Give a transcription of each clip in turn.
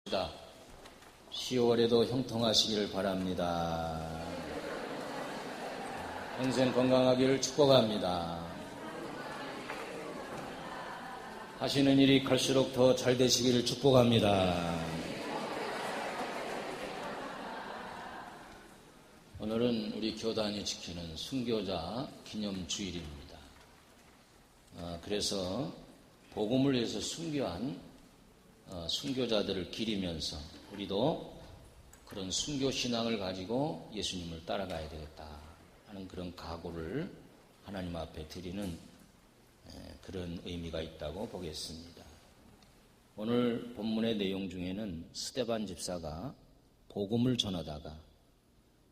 10월에도 형통하시기를 바랍니다. 평생 건강하기를 축복합니다. 하시는 일이 갈수록 더 잘 되시기를 축복합니다. 오늘은 우리 교단이 지키는 순교자 기념주일입니다. 그래서 복음을 위해서 순교한 순교자들을 기리면서 우리도 그런 순교신앙을 가지고 예수님을 따라가야 되겠다 하는 그런 각오를 하나님 앞에 드리는 그런 의미가 있다고 보겠습니다. 오늘 본문의 내용 중에는 스데반 집사가 복음을 전하다가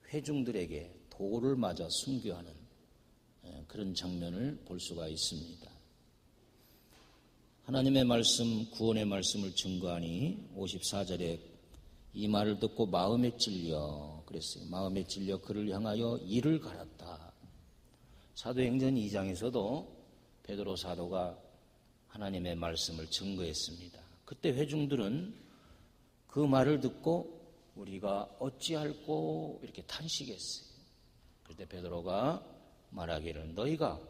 회중들에게 돌을 맞아 순교하는 그런 장면을 볼 수가 있습니다. 하나님의 말씀, 구원의 말씀을 증거하니 54절에 이 말을 듣고 마음에 찔려 그랬어요. 마음에 찔려 그를 향하여 이를 갈았다. 사도행전 2장에서도 베드로 사도가 하나님의 말씀을 증거했습니다. 그때 회중들은 그 말을 듣고 우리가 어찌할꼬 이렇게 탄식했어요. 그때 베드로가 말하기를 너희가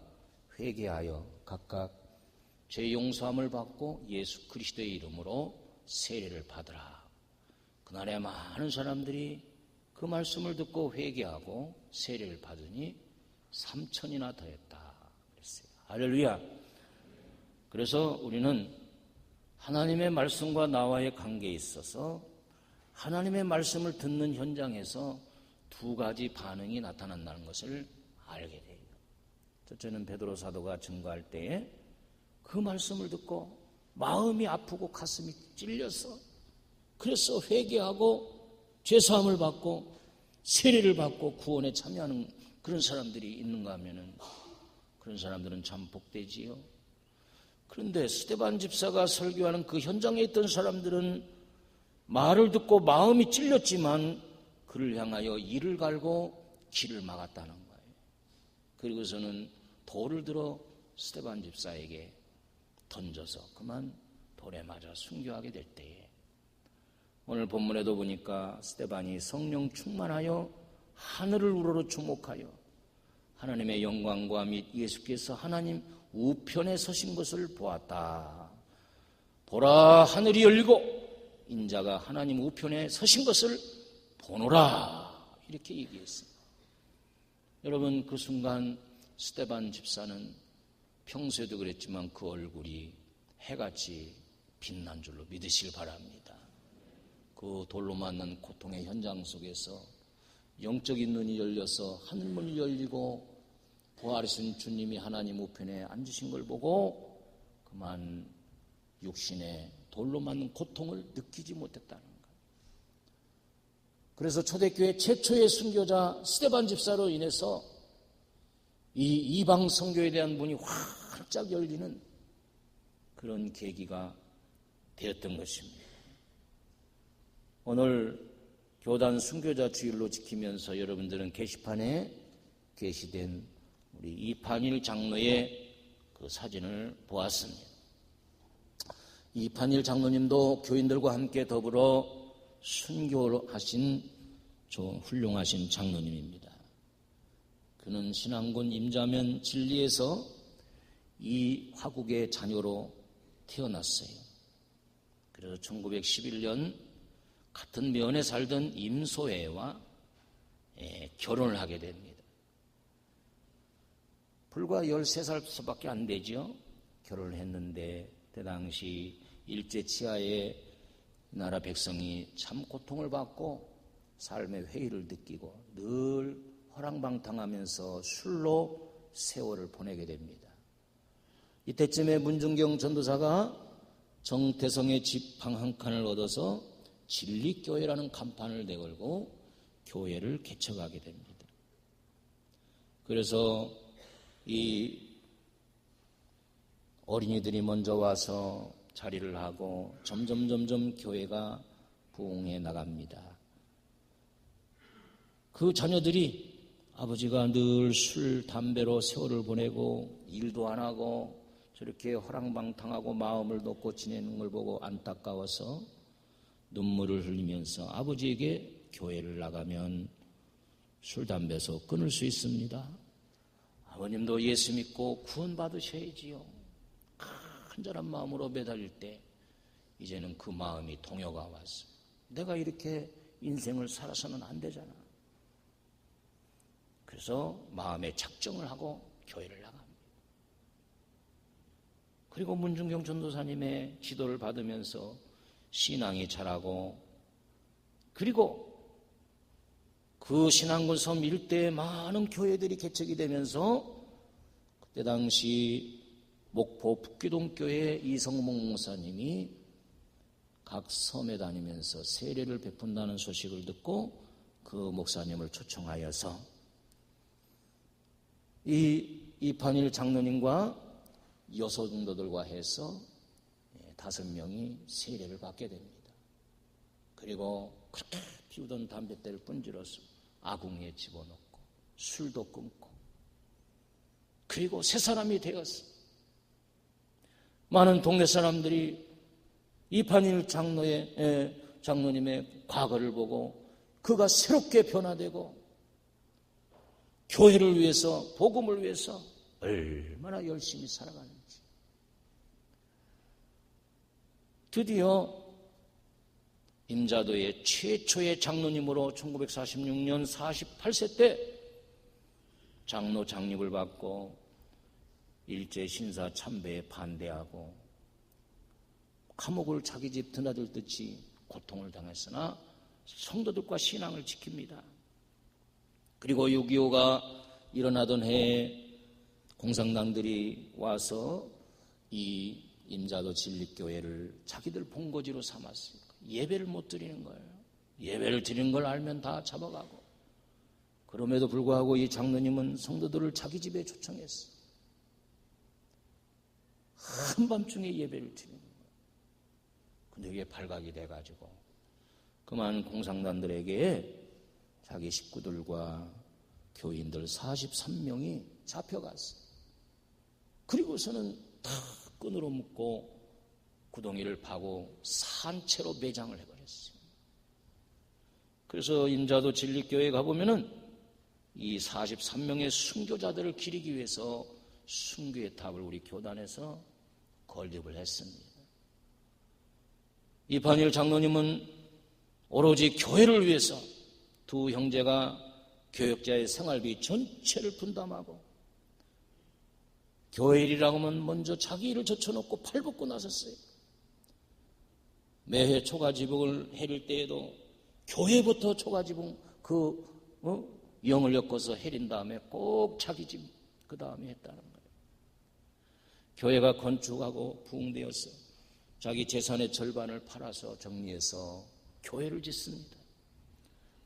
회개하여 각각 죄 용서함을 받고 예수 그리스도의 이름으로 세례를 받으라. 그날에 많은 사람들이 그 말씀을 듣고 회개하고 세례를 받으니 3,000이나 더했다 그랬어요. 할렐루야. 그래서 우리는 하나님의 말씀과 나와의 관계에 있어서 하나님의 말씀을 듣는 현장에서 두 가지 반응이 나타난다는 것을 알게 돼요. 첫째는 베드로 사도가 증거할 때에 그 말씀을 듣고 마음이 아프고 가슴이 찔려서 그래서 회개하고 죄사함을 받고 세례를 받고 구원에 참여하는 그런 사람들이 있는가 하면은 그런 사람들은 참 복되지요. 그런데 스데반 집사가 설교하는 그 현장에 있던 사람들은 말을 듣고 마음이 찔렸지만 그를 향하여 이를 갈고 길을 막았다는 거예요. 그리고서는 돌을 들어 스데반 집사에게 던져서 그만 돌에 맞아 순교하게 될 때에 오늘 본문에도 보니까 스데반이 성령 충만하여 하늘을 우러러 주목하여 하나님의 영광과 및 예수께서 하나님 우편에 서신 것을 보았다. 보라 하늘이 열리고 인자가 하나님 우편에 서신 것을 보노라 이렇게 얘기했습니다. 여러분 그 순간 스데반 집사는 평소에도 그랬지만 그 얼굴이 해같이 빛난 줄로 믿으시길 바랍니다. 그 돌로 맞는 고통의 현장 속에서 영적인 눈이 열려서 하늘문이 열리고 부활하신 주님이 하나님 우편에 앉으신 걸 보고 그만 육신의 돌로 맞는 고통을 느끼지 못했다는 거예요. 그래서 초대교회 최초의 순교자 스데반 집사로 인해서 이 이방 선교에 대한 문이 활짝 열리는 그런 계기가 되었던 것입니다. 오늘 교단 순교자 주일로 지키면서 여러분들은 게시판에 게시된 우리 이판일 장로의 그 사진을 보았습니다. 이판일 장로님도 교인들과 함께 더불어 순교하신 훌륭하신 장로님입니다. 그는 신앙군 임자면 진리에서 이 화국의 자녀로 태어났어요. 그래서 1911년 같은 면에 살던 임소혜와 결혼을 하게 됩니다. 불과 13살밖에 안 되죠. 결혼을 했는데 그 당시 일제치하에 나라 백성이 참 고통을 받고 삶의 회의를 느끼고 늘 허랑방탕하면서 술로 세월을 보내게 됩니다. 이때쯤에 문중경 전도사가 정태성의 집 방 한 칸을 얻어서 진리교회라는 간판을 내걸고 교회를 개척하게 됩니다. 그래서 이 어린이들이 먼저 와서 자리를 하고 점점 교회가 부흥해 나갑니다. 그 자녀들이 아버지가 늘 술, 담배로 세월을 보내고 일도 안 하고 저렇게 허랑방탕하고 마음을 놓고 지내는 걸 보고 안타까워서 눈물을 흘리면서 아버지에게 교회를 나가면 술, 담배에서 끊을 수 있습니다. 아버님도 예수 믿고 구원받으셔야지요. 간절한 마음으로 매달릴 때 이제는 그 마음이 동요가 왔어요. 내가 이렇게 인생을 살아서는 안 되잖아. 그래서 마음에 작정을 하고 교회를 나갑니다. 그리고 문중경 전도사님의 지도를 받으면서 신앙이 자라고, 그리고 그 신앙군 섬 일대에 많은 교회들이 개척이 되면서 그때 당시 목포 북기동교회 이성목 목사님이 각 섬에 다니면서 세례를 베푼다는 소식을 듣고 그 목사님을 초청하여서 이판일 장로님과 여성도들과 해서 5명이 세례를 받게 됩니다. 그리고 그렇게 피우던 담뱃대를 분질러서 아궁이에 집어넣고 술도 끊고, 그리고 새 사람이 되었어. 많은 동네 사람들이 이판일 장로님의 과거를 보고 그가 새롭게 변화되고 교회를 위해서, 복음을 위해서 얼마나 열심히 살아가는지. 드디어 임자도의 최초의 장로님으로 1946년 48세 때 장로 장립을 받고 일제 신사 참배에 반대하고 감옥을 자기 집 드나들듯이 고통을 당했으나 성도들과 신앙을 지킵니다. 그리고 6.25가 일어나던 해에 공산당들이 와서 이 임자도 진리교회를 자기들 본거지로 삼았으니까 예배를 못 드리는 거예요. 예배를 드리는 걸 알면 다 잡아가고. 그럼에도 불구하고 이 장로님은 성도들을 자기 집에 초청했어요. 한밤중에 예배를 드리는 거예요. 근데 이게 발각이 돼가지고 그만 공산당들에게 자기 식구들과 교인들 43명이 잡혀갔어요. 그리고서는 다 끈으로 묶고 구덩이를 파고 산채로 매장을 해버렸어요. 그래서 임자도 진리교회에 가보면은 이 43명의 순교자들을 기리기 위해서 순교의 탑을 우리 교단에서 건립을 했습니다. 이판일 장로님은 오로지 교회를 위해서 두 형제가 교역자의 생활비 전체를 분담하고, 교회 일이라고 하면 먼저 자기 일을 젖혀놓고 팔벗고 나섰어요. 매해 초가지붕을 해릴 때에도 교회부터 초가지붕 영을 엮어서 해린 다음에 꼭 자기 집 그 다음에 했다는 거예요. 교회가 건축하고 부흥되어서 자기 재산의 절반을 팔아서 정리해서 교회를 짓습니다.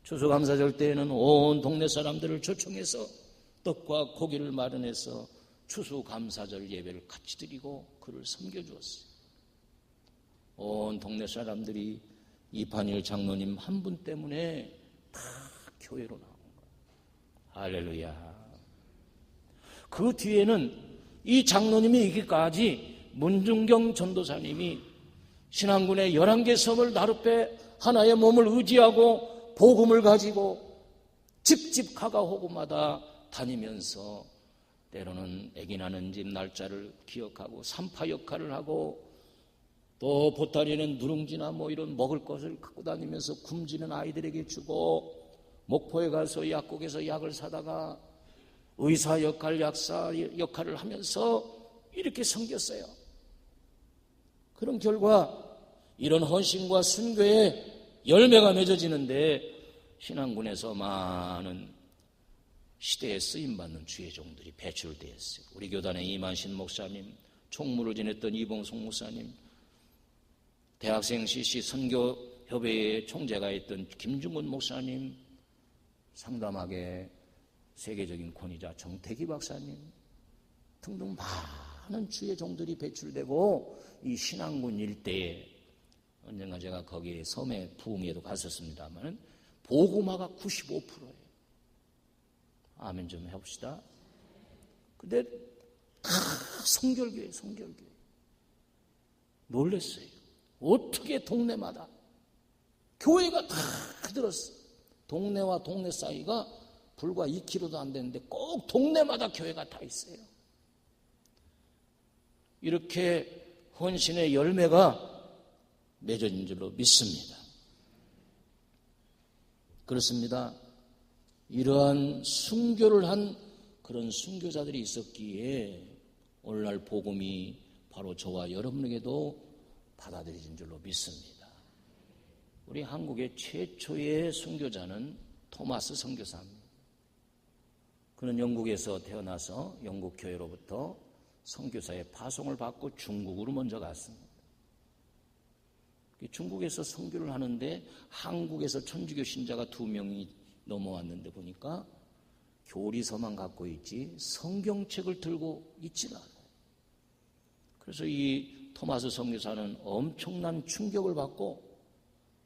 추수감사절 때에는 온 동네 사람들을 초청해서 떡과 고기를 마련해서 추수감사절 예배를 같이 드리고 그를 섬겨주었어요. 온 동네 사람들이 이판일 장로님 한 분 때문에 다 교회로 나온 거예요. 할렐루야. 그 뒤에는 이 장로님이 이기까지 문중경 전도사님이 신안군의 11개 섬을 나룻배 하나의 몸을 의지하고 복음을 가지고 집집 가가호구마다 다니면서 때로는 애기 나는 집 날짜를 기억하고 산파 역할을 하고, 또 보따리는 누룽지나 이런 먹을 것을 갖고 다니면서 굶지는 아이들에게 주고, 목포에 가서 약국에서 약을 사다가 의사 역할, 약사 역할을 하면서 이렇게 섬겼어요. 그런 결과 이런 헌신과 순교의 열매가 맺어지는데 신안군에서 많은 시대에 쓰임받는 주의 종들이 배출되었어요. 우리 교단의 이만신 목사님, 총무를 지냈던 이봉송 목사님, 대학생 CC 선교협회의 총재가 했던 김중근 목사님, 상담학의 세계적인 권위자 정태기 박사님 등등 많은 주의 종들이 배출되고, 이 신안군 일대에 언젠가 제가 거기 섬에 부흥회도 갔었습니다만 복음화가 95%예요. 아멘 좀 해봅시다. 근데 다 성결교회. 놀랐어요. 어떻게 동네마다 교회가 다 들었어. 동네와 동네 사이가 불과 2km도 안 되는데 꼭 동네마다 교회가 다 있어요. 이렇게 헌신의 열매가 맺어진 줄로 믿습니다. 그렇습니다. 이러한 순교를 한 그런 순교자들이 있었기에 오늘날 복음이 바로 저와 여러분에게도 받아들여진 줄로 믿습니다. 우리 한국의 최초의 순교자는 토마스 선교사입니다. 그는 영국에서 태어나서 영국 교회로부터 선교사의 파송을 받고 중국으로 먼저 갔습니다. 중국에서 선교를 하는데 한국에서 천주교 신자가 2명이 넘어왔는데 보니까 교리서만 갖고 있지 성경책을 들고 있지는 않아요. 그래서 이 토마스 선교사는 엄청난 충격을 받고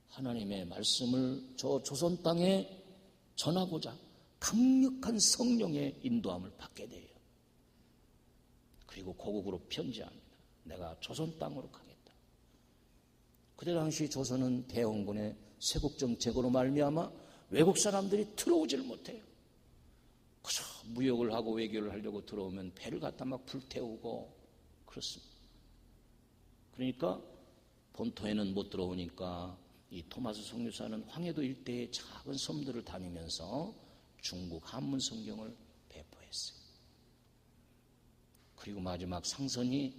하나님의 말씀을 저 조선 땅에 전하고자 강력한 성령의 인도함을 받게 돼요. 그리고 고국으로 편지합니다. 내가 조선 땅으로 가겠다. 그때 당시 조선은 대원군의 세국정 제거로 말미암아 외국 사람들이 들어오질 못해요. 그저 무역을 하고 외교를 하려고 들어오면 배를 갖다 막 불태우고 그렇습니다. 그러니까 본토에는 못 들어오니까 이 토마스 선교사는 황해도 일대의 작은 섬들을 다니면서 중국 한문 성경을 배포했어요. 그리고 마지막 상선이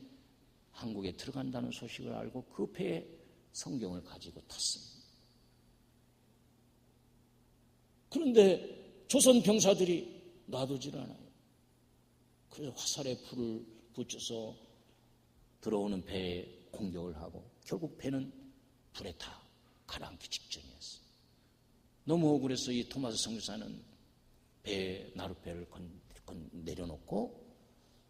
한국에 들어간다는 소식을 알고 그 배에 성경을 가지고 탔습니다. 그런데 조선 병사들이 놔두질 않아요. 그래서 화살에 불을 붙여서 들어오는 배에 공격을 하고 결국 배는 불에 타 가라앉기 직전이었어요. 너무 억울해서 이 토마스 선교사는 배에 나룻배를 내려놓고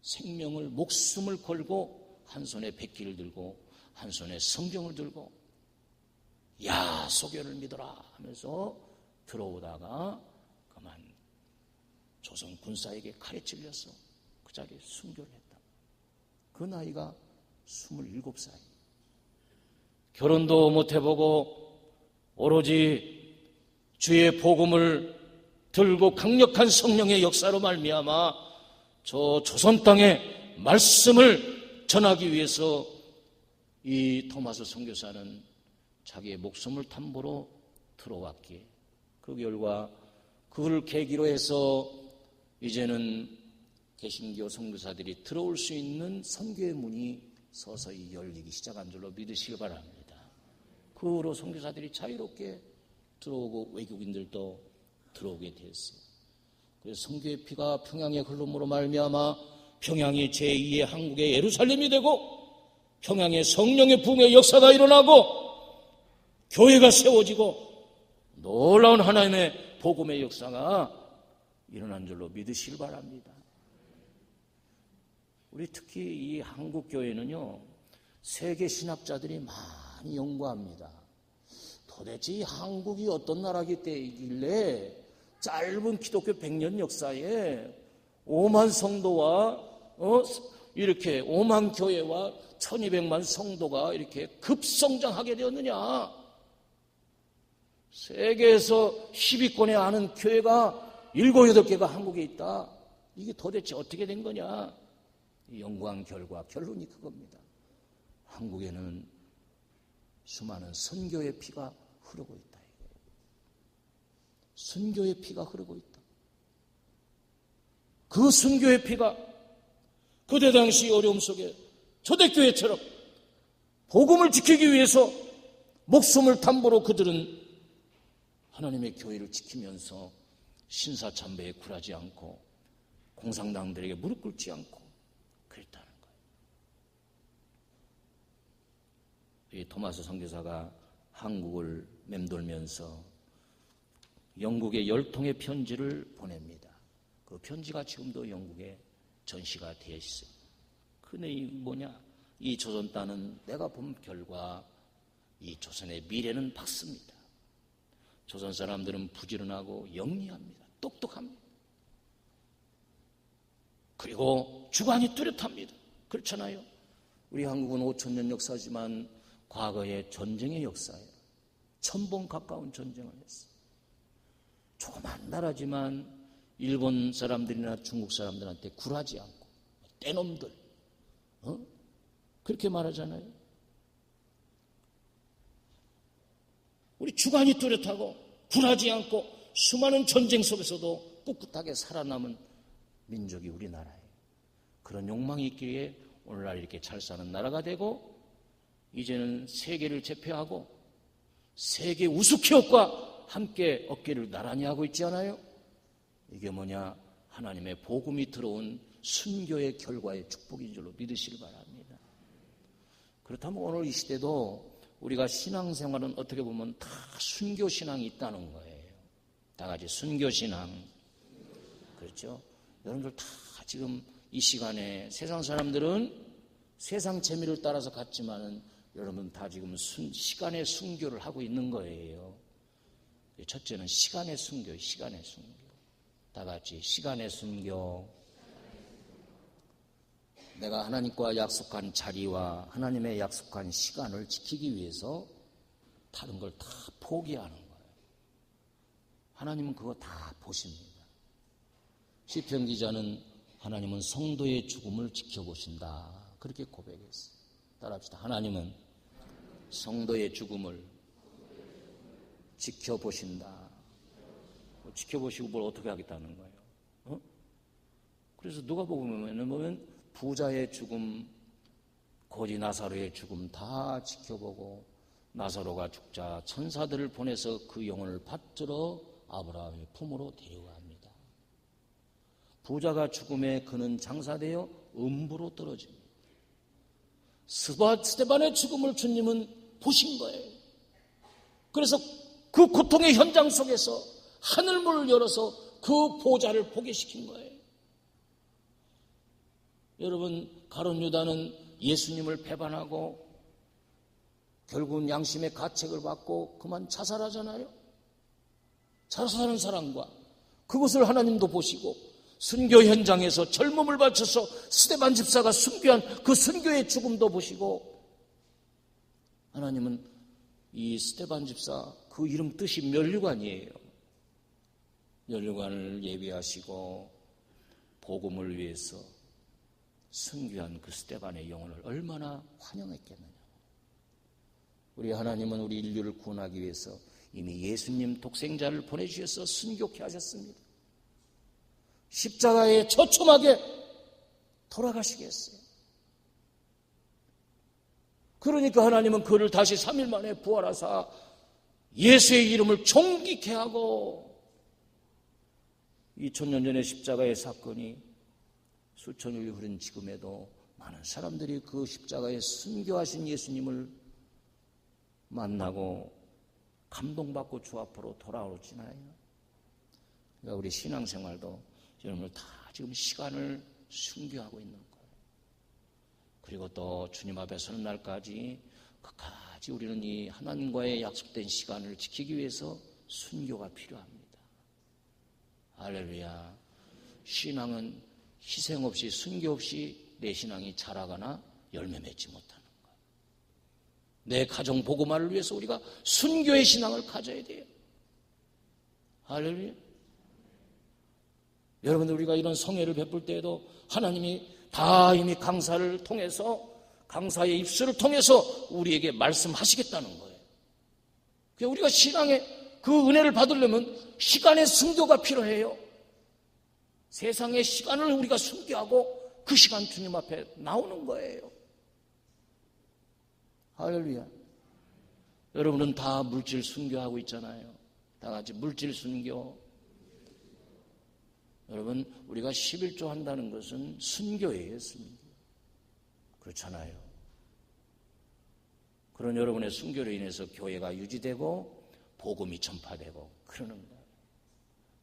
생명을 목숨을 걸고 한 손에 백기를 들고 한 손에 성경을 들고 야 소교를 믿어라 하면서 들어오다가 그만 조선 군사에게 칼에 찔려서 그 자리에 순교를 했다. 그 나이가 27살. 결혼도 못 해보고 오로지 주의 복음을 들고 강력한 성령의 역사로 말미암아 저 조선 땅에 말씀을 전하기 위해서 이 토마스 선교사는 자기의 목숨을 담보로 들어왔기에 그 결과 그를 계기로 해서 이제는 개신교 선교사들이 들어올 수 있는 선교의 문이 서서히 열리기 시작한 줄로 믿으시기 바랍니다. 그 후로 선교사들이 자유롭게 들어오고 외국인들도 들어오게 됐어요. 그래서 선교의 피가 평양에 흘름으로 말미암아 평양이 제2의 한국의 예루살렘이 되고 평양에 성령의 부흥의 역사가 일어나고 교회가 세워지고 놀라운 하나님의 복음의 역사가 일어난 줄로 믿으시길 바랍니다. 우리 특히 이 한국 교회는요, 세계 신학자들이 많이 연구합니다. 도대체 이 한국이 어떤 나라기 때이길래 짧은 기독교 100년 역사에 5만 성도와 이렇게 5만 교회와 1200만 성도가 이렇게 급성장하게 되었느냐. 세계에서 10위권에 아는 교회가 7, 8개가 한국에 있다. 이게 도대체 어떻게 된 거냐. 연구한 결과 결론이 그겁니다. 한국에는 수많은 선교의 피가 흐르고 있다. 선교의 피가 흐르고 있다. 그 선교의 피가 그때 당시 어려움 속에 초대교회처럼 복음을 지키기 위해서 목숨을 담보로 그들은 하나님의 교회를 지키면서 신사참배에 굴하지 않고 공산당들에게 무릎 꿇지 않고 그랬다는 거예요. 이 토마스 선교사가 한국을 맴돌면서 영국에 10통의 편지를 보냅니다. 그 편지가 지금도 영국에 전시가 되어 있어요. 그 내용이 뭐냐? 이 조선 땅은 내가 본 결과 이 조선의 미래는 밝습니다. 조선 사람들은 부지런하고 영리합니다. 똑똑합니다. 그리고 주관이 뚜렷합니다. 그렇잖아요. 우리 한국은 5000년 역사지만 과거의 전쟁의 역사예요. 1000번 가까운 전쟁을 했어요. 조그만 나라지만 일본 사람들이나 중국 사람들한테 굴하지 않고 떼놈들 그렇게 말하잖아요. 우리 주관이 뚜렷하고 굴하지 않고 수많은 전쟁 속에서도 꿋꿋하게 살아남은 민족이 우리나라예요. 그런 욕망이 있기에 오늘날 이렇게 잘 사는 나라가 되고 이제는 세계를 제패하고 세계 우수기업과 함께 어깨를 나란히 하고 있지 않아요? 이게 뭐냐? 하나님의 복음이 들어온 순교의 결과의 축복인 줄로 믿으시길 바랍니다. 그렇다면 오늘 이 시대도 우리가 신앙생활은 어떻게 보면 다 순교신앙이 있다는 거예요. 다 같이 순교신앙. 그렇죠? 여러분들 다 지금 이 시간에 세상 사람들은 세상 재미를 따라서 갔지만은 여러분 다 지금 시간의 순교를 하고 있는 거예요. 첫째는 시간의 순교, 시간의 순교. 다 같이 시간의 순교. 내가 하나님과 약속한 자리와 하나님의 약속한 시간을 지키기 위해서 다른 걸 다 포기하는 거예요. 하나님은 그거 다 보십니다. 시편 기자는 하나님은 성도의 죽음을 지켜보신다. 그렇게 고백했어요. 따라합시다. 하나님은 성도의 죽음을 지켜보신다. 지켜보시고 뭘 어떻게 하겠다는 거예요? 그래서 누가복음에 보면 부자의 죽음, 거지 나사로의 죽음 다 지켜보고 나사로가 죽자 천사들을 보내서 그 영혼을 받들어 아브라함의 품으로 데려갑니다. 부자가 죽음에 그는 장사되어 음부로 떨어집니다. 스데반의 죽음을 주님은 보신 거예요. 그래서 그 고통의 현장 속에서 하늘문을 열어서 그 보좌를 보게 시킨 거예요. 여러분, 가룟 유다는 예수님을 배반하고 결국은 양심의 가책을 받고 그만 자살하잖아요. 자살하는 사람과 그것을 하나님도 보시고 순교 현장에서 젊음을 바쳐서 스데반 집사가 순교한 그 순교의 죽음도 보시고 하나님은 이 스데반 집사 그 이름 뜻이 면류관이에요. 면류관을 예비하시고 복음을 위해서 순교한 그 스데반의 영혼을 얼마나 환영했겠느냐. 우리 하나님은 우리 인류를 구원하기 위해서 이미 예수님 독생자를 보내주셔서 순교케 하셨습니다. 십자가에 처참하게 돌아가시겠어요. 그러니까 하나님은 그를 다시 3일 만에 부활하사 예수의 이름을 존귀케 하고 2000년 전의 십자가의 사건이 수천년이 흐른 지금에도 많은 사람들이 그 십자가에 순교하신 예수님을 만나고 감동받고 주 앞으로 돌아오잖아요. 그러니까 우리 신앙생활도 여러분들 다 지금 시간을 순교하고 있는 거예요. 그리고 또 주님 앞에 서는 날까지 끝까지 우리는 이 하나님과의 약속된 시간을 지키기 위해서 순교가 필요합니다. 할렐루야. 신앙은 희생 없이 순교 없이 내 신앙이 자라거나 열매 맺지 못하는 거예요. 내 가정 복음화를 위해서 우리가 순교의 신앙을 가져야 돼요. 할렐루야. 여러분들 우리가 이런 성회를 베풀 때에도 하나님이 다 이미 강사를 통해서 강사의 입술을 통해서 우리에게 말씀하시겠다는 거예요. 그러니까 우리가 신앙의 그 은혜를 받으려면 시간의 순교가 필요해요. 세상의 시간을 우리가 순교하고 그 시간 주님 앞에 나오는 거예요. 할렐루야. 여러분은 다 물질 순교하고 있잖아요. 다 같이 물질 순교. 여러분, 우리가 11조 한다는 것은 순교예요, 순교. 그렇잖아요. 그런 여러분의 순교로 인해서 교회가 유지되고 복음이 전파되고 그러는 거예요.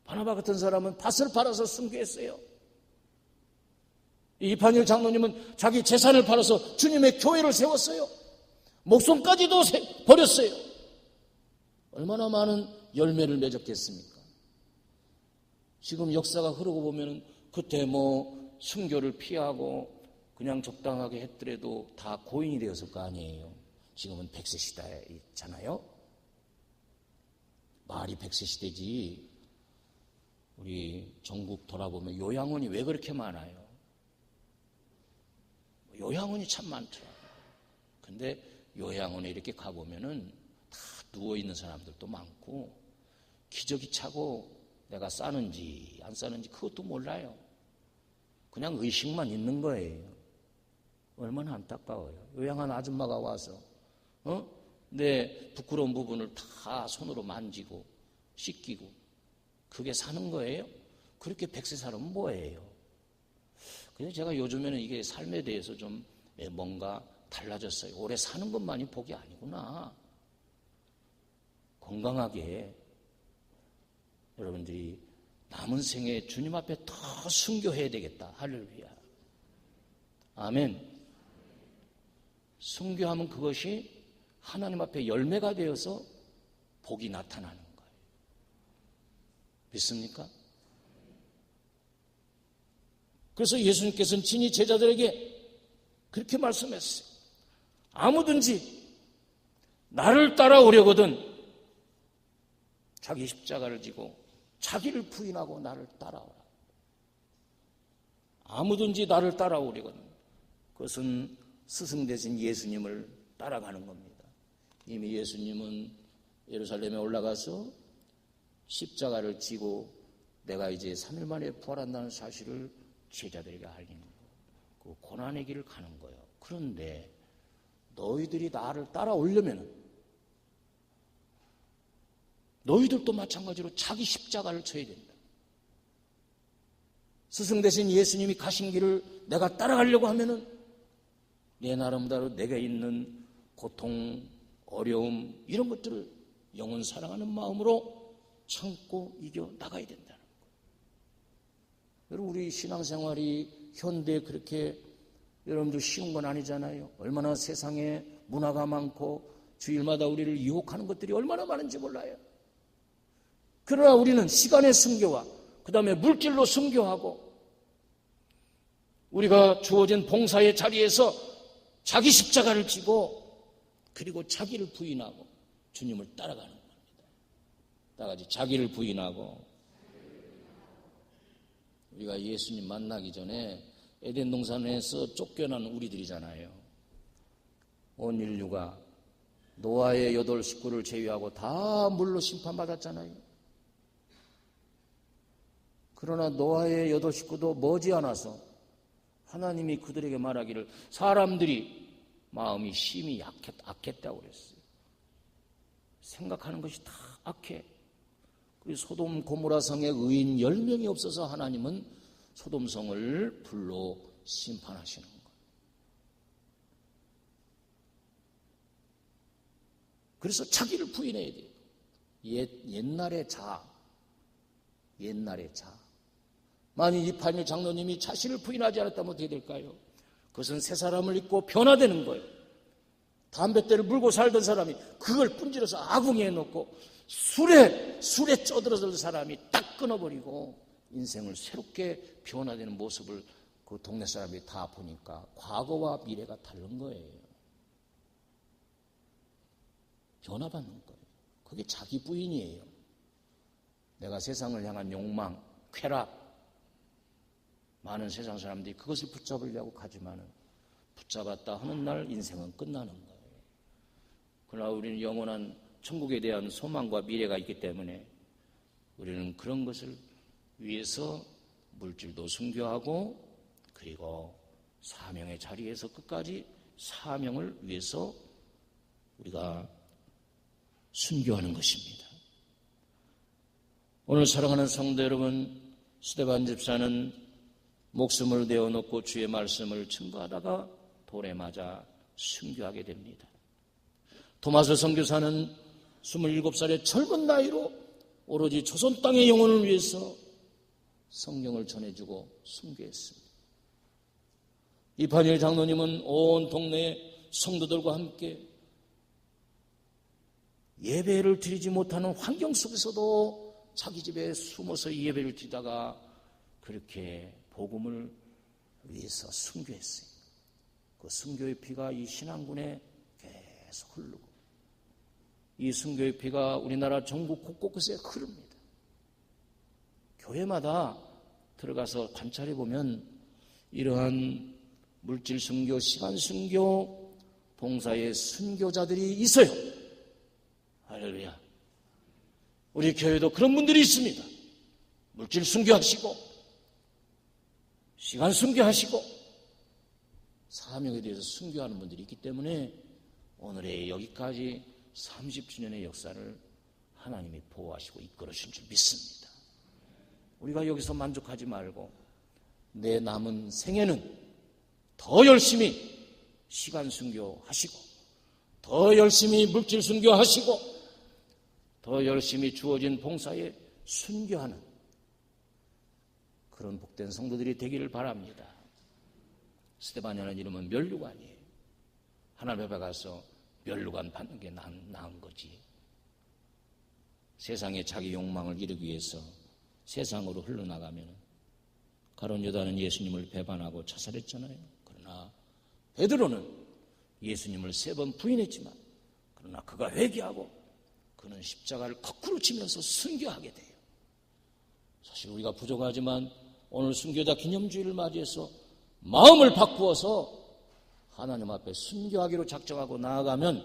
바나바 같은 사람은 밭을 팔아서 순교했어요. 이판일 장로님은 자기 재산을 팔아서 주님의 교회를 세웠어요. 목숨까지도 버렸어요. 얼마나 많은 열매를 맺었겠습니까? 지금 역사가 흐르고 보면 그때 순교를 피하고 그냥 적당하게 했더라도 다 고인이 되었을 거 아니에요. 지금은 100세 시대에 있잖아요. 말이 100세 시대지. 우리 전국 돌아보면 요양원이 왜 그렇게 많아요? 요양원이 참 많더라고요. 근데 요양원에 이렇게 가보면은 다 누워있는 사람들도 많고, 기저귀 차고 내가 싸는지 안 싸는지 그것도 몰라요. 그냥 의식만 있는 거예요. 얼마나 안타까워요. 요양원 아줌마가 와서 내 부끄러운 부분을 다 손으로 만지고 씻기고, 그게 사는 거예요? 그렇게 100세 살면 뭐예요? 그래서 제가 요즘에는 이게 삶에 대해서 좀 뭔가 달라졌어요. 오래 사는 것만이 복이 아니구나. 건강하게 여러분들이 남은 생에 주님 앞에 더 순교해야 되겠다. 할렐루야. 아멘. 순교하면 그것이 하나님 앞에 열매가 되어서 복이 나타나는 거예요. 믿습니까? 그래서 예수님께서는 친히 제자들에게 그렇게 말씀했어요. 아무든지 나를 따라오려거든 자기 십자가를 지고 자기를 부인하고 나를 따라오라. 아무든지 나를 따라오려거든. 그것은 스승 되신 예수님을 따라가는 겁니다. 이미 예수님은 예루살렘에 올라가서 십자가를 지고 내가 이제 3일 만에 부활한다는 사실을 제자들에게 알리는 거예요. 그 고난의 길을 가는 거예요. 그런데 너희들이 나를 따라오려면 너희들도 마찬가지로 자기 십자가를 져야 된다. 스승 되신 예수님이 가신 길을 내가 따라가려고 하면은 내 나름대로 내게 있는 고통, 어려움 이런 것들을 영혼 사랑하는 마음으로 참고 이겨 나가야 된다는 거예요. 여러분, 우리 신앙생활이 현대에 그렇게 여러분들 쉬운 건 아니잖아요. 얼마나 세상에 문화가 많고 주일마다 우리를 유혹하는 것들이 얼마나 많은지 몰라요. 그러나 우리는 시간의 순교와 그 다음에 물질로 순교하고 우리가 주어진 봉사의 자리에서 자기 십자가를 지고 그리고 자기를 부인하고 주님을 따라가는 겁니다. 다 같이 자기를 부인하고. 우리가 예수님 만나기 전에 에덴 동산에서 쫓겨난 우리들이잖아요. 온 인류가 노아의 8 식구를 제외하고 다 물로 심판받았잖아요. 그러나 노아의 8 식구도 머지않아서 하나님이 그들에게 말하기를 사람들이 마음이 심히 악했다고 그랬어요. 생각하는 것이 다 악해. 그리고 소돔 고모라 성에 의인 10명이 없어서 하나님은 소돔성을 불로 심판하시는 거예요. 그래서 자기를 부인해야 돼요. 옛날의 자. 만일 이판일 장로님이 자신을 부인하지 않았다면 어떻게 될까요? 그것은 새 사람을 입고 변화되는 거예요. 담뱃대를 물고 살던 사람이 그걸 분질러서 아궁이에 넣고 술에 쪄들어들 사람이 딱 끊어버리고 인생을 새롭게 변화되는 모습을 그 동네 사람들이 다 보니까 과거와 미래가 다른 거예요. 변화받는 거예요. 그게 자기 부인이에요. 내가 세상을 향한 욕망, 쾌락, 많은 세상 사람들이 그것을 붙잡으려고 가지만은 붙잡았다 하는 날 인생은 끝나는 거예요. 그러나 우리는 영원한 천국에 대한 소망과 미래가 있기 때문에 우리는 그런 것을 위해서 물질도 순교하고 그리고 사명의 자리에서 끝까지 사명을 위해서 우리가 순교하는 것입니다. 오늘 사랑하는 성도 여러분, 스데반 집사는 목숨을 내어놓고 주의 말씀을 증거하다가 돌에 맞아 순교하게 됩니다. 토마스 선교사는 27살의 젊은 나이로 오로지 조선 땅의 영혼을 위해서 성경을 전해주고 순교했습니다. 이판일 장로님은 온 동네 성도들과 함께 예배를 드리지 못하는 환경 속에서도 자기 집에 숨어서 예배를 드리다가 그렇게 복음을 위해서 순교했어요. 그 순교의 피가 이 신앙군에 계속 흐르고 이 순교의 피가 우리나라 전국 곳곳에 흐릅니다. 교회마다 들어가서 관찰해 보면 이러한 물질 순교, 시간 순교, 봉사의 순교자들이 있어요. 할렐루야. 우리 교회도 그런 분들이 있습니다. 물질 순교하시고 시간 순교하시고 사명에 대해서 순교하는 분들이 있기 때문에 오늘의 여기까지 30주년의 역사를 하나님이 보호하시고 이끌으신 줄 믿습니다. 우리가 여기서 만족하지 말고 내 남은 생애는 더 열심히 시간 순교하시고 더 열심히 물질 순교하시고 더 열심히 주어진 봉사에 순교하는 그런 복된 성도들이 되기를 바랍니다. 스데반이라는 이름은 면류관이에요. 하나님 앞에 가서 면류관 받는 게 나은 거지. 세상에 자기 욕망을 이루기 위해서 세상으로 흘러나가면 가룟 유다는 예수님을 배반하고 자살했잖아요. 그러나 베드로는 예수님을 3번 부인했지만 그러나 그가 회개하고 그는 십자가를 거꾸로 치면서 순교하게 돼요. 사실 우리가 부족하지만 오늘 순교자 기념주의를 맞이해서 마음을 바꾸어서 하나님 앞에 순교하기로 작정하고 나아가면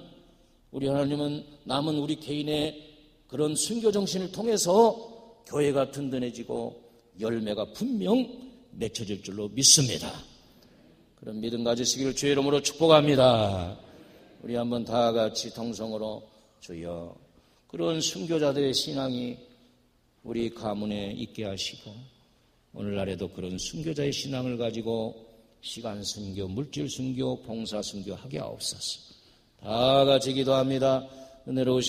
우리 하나님은 남은 우리 개인의 그런 순교 정신을 통해서 교회가 든든해지고 열매가 분명 맺혀질 줄로 믿습니다. 그런 믿음 가지시기를 주의 이름으로 축복합니다. 우리 한번 다 같이 통성으로 주여 그런 순교자들의 신앙이 우리 가문에 있게 하시고 오늘날에도 그런 순교자의 신앙을 가지고 시간 순교, 물질 순교, 봉사 순교 하게 하옵소서. 다 같이 기도합니다. 은혜로우신